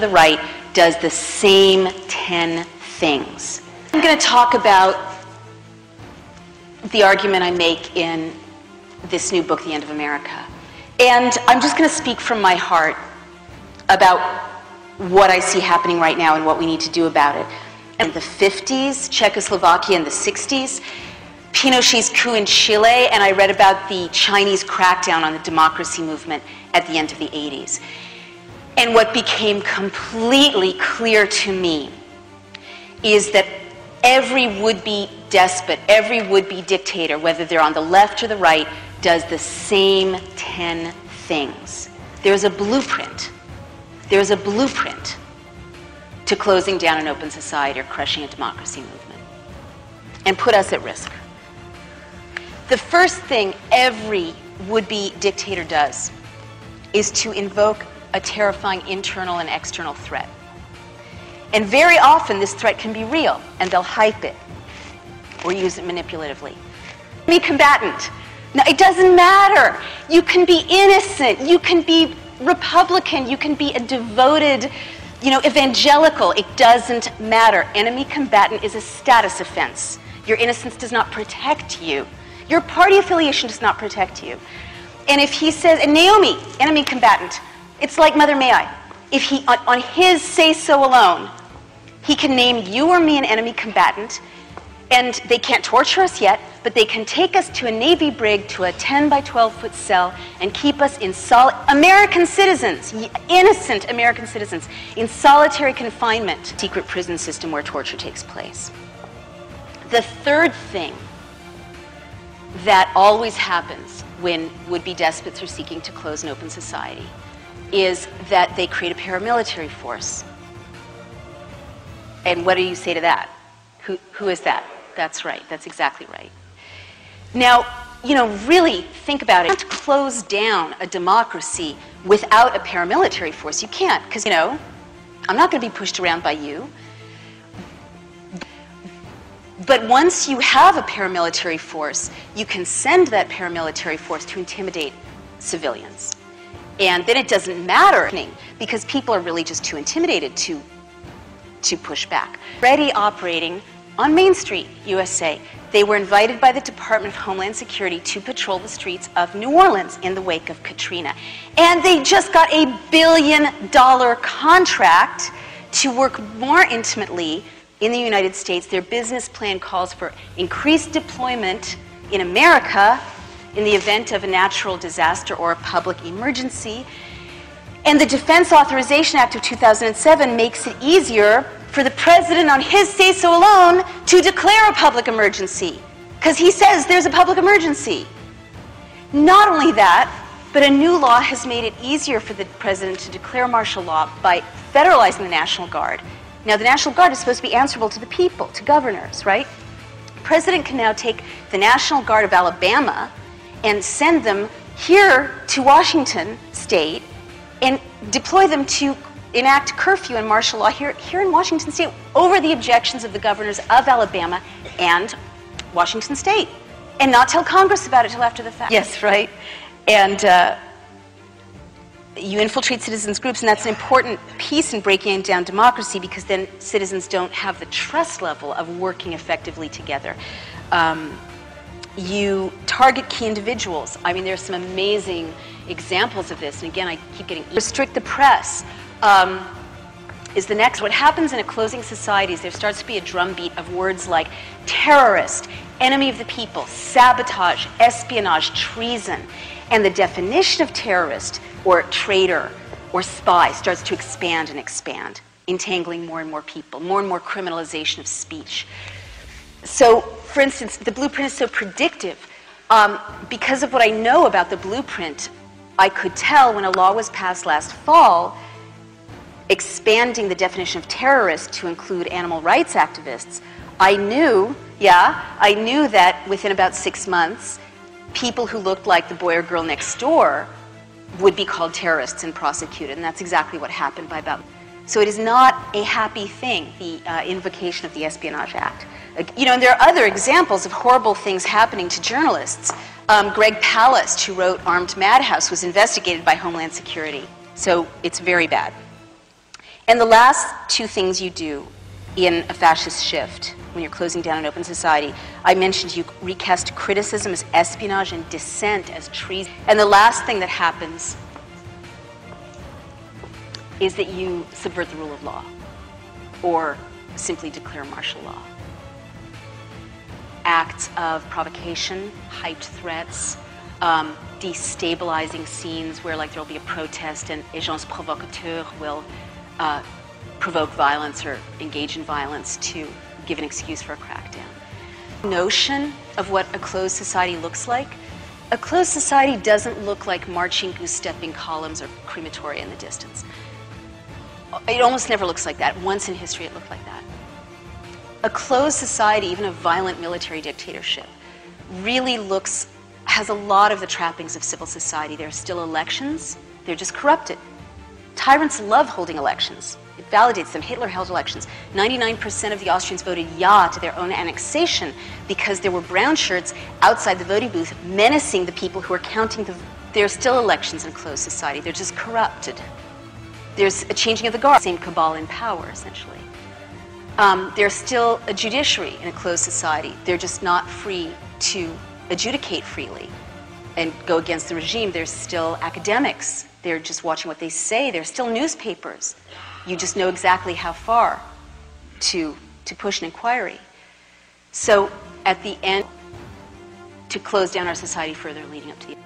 the right does the same 10 things. I'm going to talk about the argument I make in this new book, The End of America. And I'm just going to speak from my heart about what I see happening right now and what we need to do about it. In the 50s, Czechoslovakia in the 60s, Pinochet's coup in Chile, and I read about the Chinese crackdown on the democracy movement at the end of the 80s. And what became completely clear to me is that every would-be despot, every would-be dictator, whether they're on the left or the right, does the same 10 things. There's a blueprint. There's a blueprint to closing down an open society or crushing a democracy movement and put us at risk. The first thing every would-be dictator does is to invoke a terrifying internal and external threat. And very often this threat can be real, and they'll hype it or use it manipulatively. Enemy combatant. Now, it doesn't matter. You can be innocent. You can be Republican. You can be a devoted, evangelical. It doesn't matter. Enemy combatant is a status offense. Your innocence does not protect you. Your party affiliation does not protect you. And if he says, and Naomi, enemy combatant, it's like Mother May I. If he, on his say-so alone, he can name you or me an enemy combatant, and they can't torture us yet, but they can take us to a Navy brig, to a 10 by 12-foot cell, and keep us in American citizens, innocent American citizens, in solitary confinement, secret prison system where torture takes place. The third thing that always happens when would-be despots are seeking to close an open society is that they create a paramilitary force. And what do you say to that? Who is that? That's right. That's exactly right. Now, really think about it. You can't close down a democracy without a paramilitary force. You can't, because, I'm not going to be pushed around by you. But once you have a paramilitary force, you can send that paramilitary force to intimidate civilians. And then it doesn't matter, because people are really just too intimidated to push back. Already operating on Main Street, USA. They were invited by the Department of Homeland Security to patrol the streets of New Orleans in the wake of Katrina. And they just got a $1 billion contract to work more intimately in the United States. Their business plan calls for increased deployment in America in the event of a natural disaster or a public emergency. And the Defense Authorization Act of 2007 makes it easier for the president on his say-so alone to declare a public emergency, because he says there's a public emergency. Not only that, but a new law has made it easier for the president to declare martial law by federalizing the National Guard. Now, the National Guard is supposed to be answerable to the people, to governors, right? The president can now take the National Guard of Alabama and send them here to Washington State and deploy them to enact curfew and martial law here in Washington State over the objections of the governors of Alabama and Washington State, and not tell Congress about it till after the fact. Yes, right? And you infiltrate citizens' groups, and that's an important piece in breaking down democracy, because then citizens don't have the trust level of working effectively together. You target key individuals. I mean, there's some amazing examples of this, and again, I keep getting... Restrict the press is the next. What happens in a closing society is there starts to be a drumbeat of words like terrorist, enemy of the people, sabotage, espionage, treason, and the definition of terrorist or traitor or spy starts to expand and expand, entangling more and more people, more and more criminalization of speech. So, for instance, the blueprint is so predictive. Because of what I know about the blueprint, I could tell when a law was passed last fall expanding the definition of terrorist to include animal rights activists. I knew that within about 6 months, people who looked like the boy or girl next door would be called terrorists and prosecuted, and that's exactly what happened by about... So it is not a happy thing, the invocation of the Espionage Act. And there are other examples of horrible things happening to journalists. Greg Palast, who wrote Armed Madhouse, was investigated by Homeland Security. So it's very bad. And the last two things you do in a fascist shift, when you're closing down an open society, I mentioned you recast criticism as espionage and dissent as treason. And the last thing that happens is that you subvert the rule of law, or simply declare martial law. Acts of provocation, hyped threats, destabilizing scenes where like there'll be a protest and agents provocateurs will provoke violence or engage in violence to give an excuse for a crackdown. Notion of what a closed society looks like. A closed society doesn't look like marching goose-stepping columns or crematoria in the distance. It almost never looks like that. Once in history it looked like that. A closed society, even a violent military dictatorship, really has a lot of the trappings of civil society. There are still elections, they're just corrupted. Tyrants love holding elections. It validates them. Hitler held elections. 99% of the Austrians voted ja to their own annexation because there were brown shirts outside the voting booth menacing the people who were counting the... There are still elections in a closed society. They're just corrupted. There's a changing of the guard, same cabal in power, essentially. There's still a judiciary in a closed society. They're just not free to adjudicate freely and go against the regime. There's still academics. They're just watching what they say. There's still newspapers. You just know exactly how far to push an inquiry. So at the end, to close down our society further leading up to the